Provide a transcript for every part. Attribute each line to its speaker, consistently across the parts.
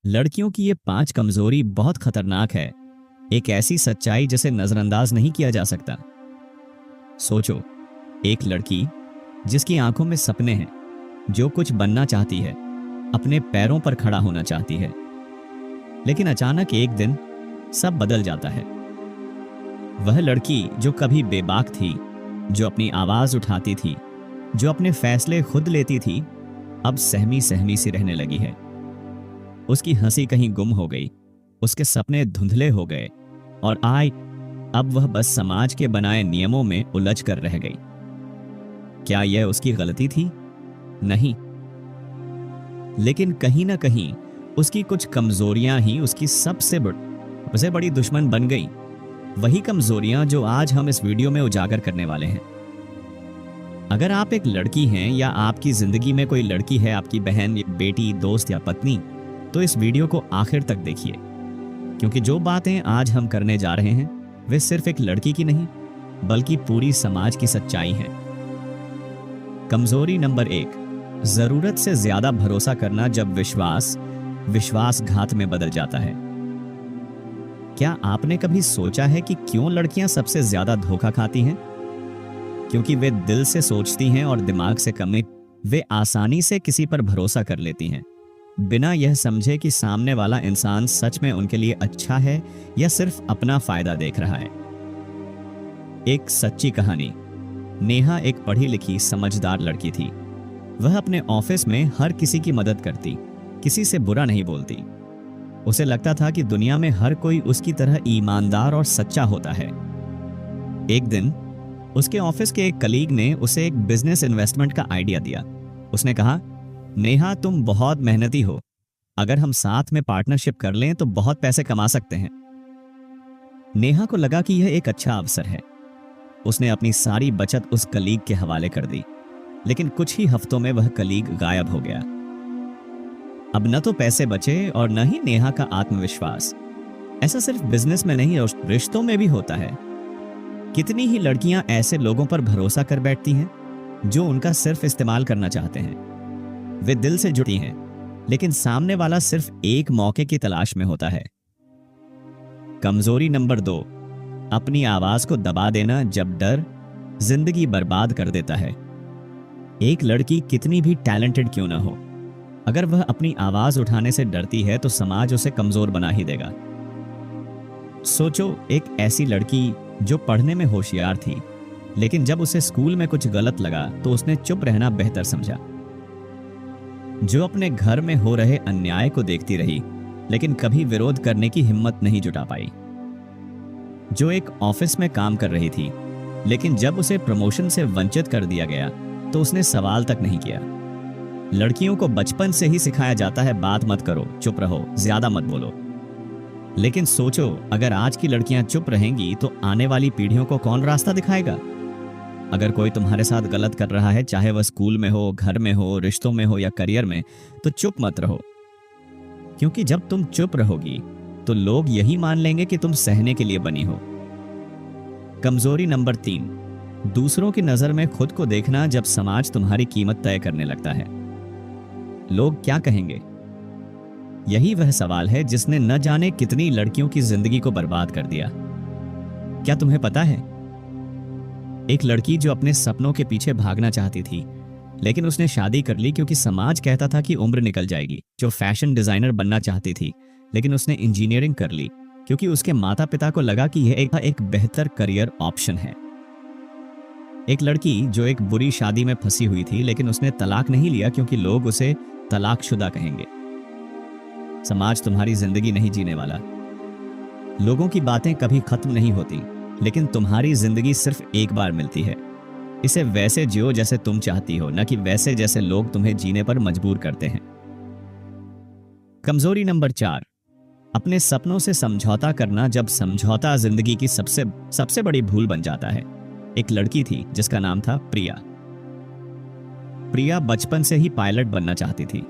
Speaker 1: लड़कियों की ये 5 कमजोरी बहुत खतरनाक है। एक ऐसी सच्चाई जिसे नजरअंदाज नहीं किया जा सकता। सोचो, एक लड़की जिसकी आंखों में सपने हैं, जो कुछ बनना चाहती है, अपने पैरों पर खड़ा होना चाहती है, लेकिन अचानक एक दिन सब बदल जाता है। वह लड़की जो कभी बेबाक थी, जो अपनी आवाज उठाती थी, जो अपने फैसले खुद लेती थी, अब सहमी सहमी सी रहने लगी है। उसकी हंसी कहीं गुम हो गई, उसके सपने धुंधले हो गए और अब वह बस समाज के बनाए नियमों में उलझ कर रह गई। क्या यह उसकी गलती थी? नहीं, लेकिन कहीं ना कहीं उसकी कुछ कमजोरियां ही उसकी सबसे बड़ी दुश्मन बन गई। वही कमजोरियां जो आज हम इस वीडियो में उजागर करने वाले हैं। अगर आप एक लड़की हैं या आपकी जिंदगी में कोई लड़की है, आपकी बहन, बेटी, दोस्त या पत्नी, तो इस वीडियो को आखिर तक देखिए, क्योंकि जो बातें आज हम करने जा रहे हैं वे सिर्फ एक लड़की की नहीं बल्कि पूरी समाज की सच्चाई है। कमजोरी नंबर 1, जरूरत से ज्यादा भरोसा करना जब विश्वासघात में बदल जाता है। क्या आपने कभी सोचा है कि क्यों लड़कियां सबसे ज्यादा धोखा खाती हैं? क्योंकि वे दिल से सोचती हैं और दिमाग से कम। वे आसानी से किसी पर भरोसा कर लेती हैं, बिना यह समझे कि सामने वाला इंसान सच में उनके लिए अच्छा है या सिर्फ अपना फायदा देख रहा है। एक सच्ची कहानी। नेहा एक पढ़ी लिखी समझदार लड़की थी। वह अपने ऑफिस में हर किसी की मदद करती, किसी से बुरा नहीं बोलती। उसे लगता था कि दुनिया में हर कोई उसकी तरह ईमानदार और सच्चा होता है। एक दिन उसके ऑफिस के एक कलीग ने उसे एक बिजनेस इन्वेस्टमेंट का आइडिया दिया। उसने कहा, नेहा, तुम बहुत मेहनती हो, अगर हम साथ में पार्टनरशिप कर लें तो बहुत पैसे कमा सकते हैं। नेहा को लगा कि यह एक अच्छा अवसर है। उसने अपनी सारी बचत उस कलीग के हवाले कर दी, लेकिन कुछ ही हफ्तों में वह कलीग गायब हो गया। अब न तो पैसे बचे और न ही नेहा का आत्मविश्वास। ऐसा सिर्फ बिजनेस में नहीं, रिश्तों में भी होता है। कितनी ही लड़कियां ऐसे लोगों पर भरोसा कर बैठती हैं जो उनका सिर्फ इस्तेमाल करना चाहते हैं। वे दिल से जुड़ी हैं, लेकिन सामने वाला सिर्फ एक मौके की तलाश में होता है। कमजोरी नंबर 2, अपनी आवाज को दबा देना जब डर जिंदगी बर्बाद कर देता है। एक लड़की कितनी भी टैलेंटेड क्यों ना हो, अगर वह अपनी आवाज उठाने से डरती है तो समाज उसे कमजोर बना ही देगा। सोचो, एक ऐसी लड़की जो पढ़ने में होशियार थी, लेकिन जब उसे स्कूल में कुछ गलत लगा तो उसने चुप रहना बेहतर समझा। जो अपने घर में हो रहे अन्याय को देखती रही, लेकिन कभी विरोध करने की हिम्मत नहीं जुटा पाई। जो एक ऑफिस में काम कर रही थी, लेकिन जब उसे प्रमोशन से वंचित कर दिया गया तो उसने सवाल तक नहीं किया। लड़कियों को बचपन से ही सिखाया जाता है, बात मत करो, चुप रहो, ज्यादा मत बोलो। लेकिन सोचो, अगर आज की लड़कियां चुप रहेंगी तो आने वाली पीढ़ियों को कौन रास्ता दिखाएगा? अगर कोई तुम्हारे साथ गलत कर रहा है, चाहे वह स्कूल में हो, घर में हो, रिश्तों में हो या करियर में, तो चुप मत रहो, क्योंकि जब तुम चुप रहोगी तो लोग यही मान लेंगे कि तुम सहने के लिए बनी हो। कमजोरी नंबर 3, दूसरों की नजर में खुद को देखना जब समाज तुम्हारी कीमत तय करने लगता है। लोग क्या कहेंगे? यही वह सवाल है जिसने न जाने कितनी लड़कियों की जिंदगी को बर्बाद कर दिया। क्या तुम्हें पता है, एक लड़की जो अपने सपनों के पीछे भागना चाहती थी, लेकिन उसने शादी कर ली क्योंकि समाज कहता था कि उम्र निकल जाएगी। जो फैशन डिजाइनर बनना चाहती थी, लेकिन उसने इंजीनियरिंग कर ली क्योंकि उसके माता पिता को लगा कि यह एक बेहतर करियर ऑप्शन है। एक लड़की जो एक बुरी शादी में फंसी हुई थी, लेकिन उसने तलाक नहीं लिया क्योंकि लोग उसे तलाकशुदा कहेंगे। समाज तुम्हारी जिंदगी नहीं जीने वाला। लोगों की बातें कभी खत्म नहीं होती, लेकिन तुम्हारी जिंदगी सिर्फ एक बार मिलती है। इसे वैसे जियो जैसे तुम चाहती हो, न कि वैसे जैसे लोग तुम्हें जीने पर मजबूर करते हैं। कमजोरी नंबर 4, अपने सपनों से समझौता करना जब समझौता जिंदगी की सबसे बड़ी भूल बन जाता है। एक लड़की थी जिसका नाम था प्रिया। प्रिया बचपन से ही पायलट बनना चाहती थी।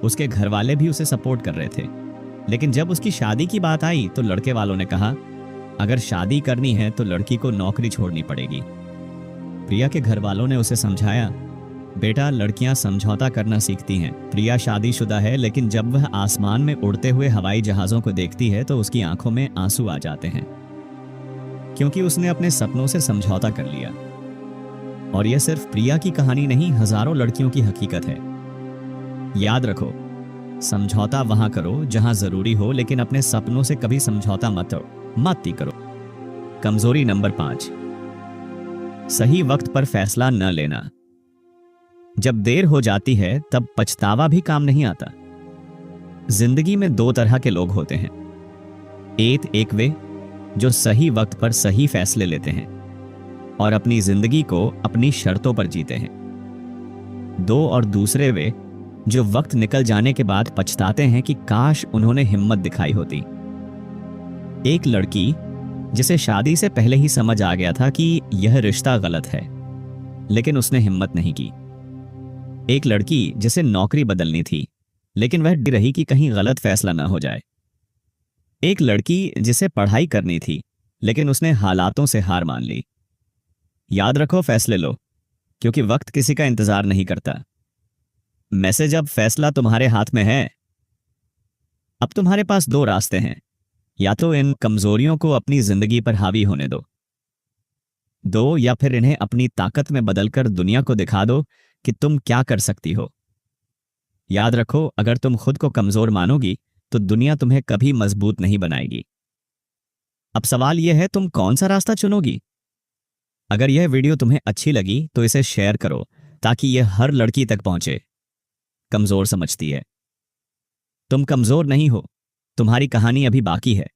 Speaker 1: उसके घर वाले भी उसे सपोर्ट कर रहे थे, लेकिन जब उसकी शादी की बात आई तो लड़के वालों ने कहा, अगर शादी करनी है तो लड़की को नौकरी छोड़नी पड़ेगी। प्रिया के घर वालों ने उसे समझाया, बेटा, लड़कियां समझौता करना सीखती हैं। प्रिया शादीशुदा है, लेकिन जब वह आसमान में उड़ते हुए हवाई जहाजों को देखती है तो उसकी आंखों में आंसू आ जाते हैं, क्योंकि उसने अपने सपनों से समझौता कर लिया। और यह सिर्फ प्रिया की कहानी नहीं, हजारों लड़कियों की हकीकत है। याद रखो, समझौता वहां करो जहां जरूरी हो, लेकिन अपने सपनों से कभी समझौता मत ही करो। कमजोरी नंबर 5, सही वक्त पर फैसला न लेना। जब देर हो जाती है तब पछतावा भी काम नहीं आता। जिंदगी में 2 तरह के लोग होते हैं। एक वे जो सही वक्त पर सही फैसले लेते हैं और अपनी जिंदगी को अपनी शर्तों पर जीते हैं। 2 और दूसरे वे जो वक्त निकल जाने के बाद पछताते हैं कि काश उन्होंने हिम्मत दिखाई होती। एक लड़की जिसे शादी से पहले ही समझ आ गया था कि यह रिश्ता गलत है, लेकिन उसने हिम्मत नहीं की। एक लड़की जिसे नौकरी बदलनी थी, लेकिन वह डर रही कि कहीं गलत फैसला ना हो जाए। एक लड़की जिसे पढ़ाई करनी थी, लेकिन उसने हालातों से हार मान ली। याद रखो, फैसले लो, क्योंकि वक्त किसी का इंतजार नहीं करता। मैसेज, अब फैसला तुम्हारे हाथ में है। अब तुम्हारे पास 2 रास्ते हैं। या तो इन कमजोरियों को अपनी जिंदगी पर हावी होने दो, या फिर इन्हें अपनी ताकत में बदलकर दुनिया को दिखा दो कि तुम क्या कर सकती हो। याद रखो, अगर तुम खुद को कमजोर मानोगी तो दुनिया तुम्हें कभी मजबूत नहीं बनाएगी। अब सवाल यह है, तुम कौन सा रास्ता चुनोगी? अगर यह वीडियो तुम्हें अच्छी लगी तो इसे शेयर करो, ताकि यह हर लड़की तक पहुंचे। कमजोर समझती है, तुम कमजोर नहीं हो, तुम्हारी कहानी अभी बाकी है।